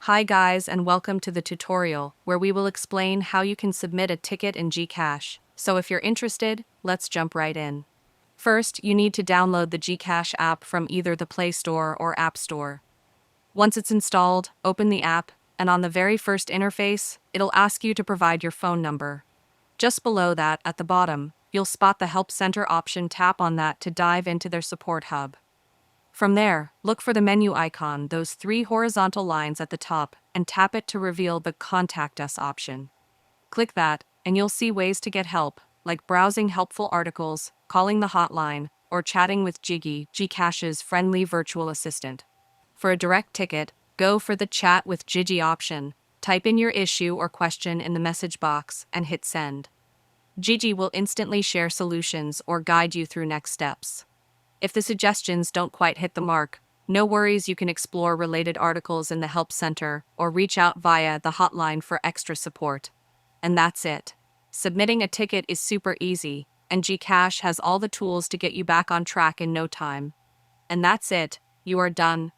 Hi guys and welcome to the tutorial where we will explain how you can submit a ticket in GCash. So if you're interested, let's jump right in. First, you need to download the GCash app from either the Play Store or App Store. Once it's installed, open the app, and on the very first interface, it'll ask you to provide your phone number. Just below that, at the bottom, you'll spot the Help Center option. Tap on that to dive into their support hub. From there, look for the menu icon, those three horizontal lines at the top, and tap it to reveal the Contact Us option. Click that, and you'll see ways to get help, like browsing helpful articles, calling the hotline, or chatting with Jiggy, GCash's friendly virtual assistant. For a direct ticket, go for the Chat with Gigi option. Type in your issue or question in the message box and hit send. Gigi will instantly share solutions or guide you through next steps. If the suggestions don't quite hit the mark, no worries, you can explore related articles in the Help Center or reach out via the hotline for extra support. And that's it. Submitting a ticket is super easy, and GCash has all the tools to get you back on track in no time. And that's it, you are done.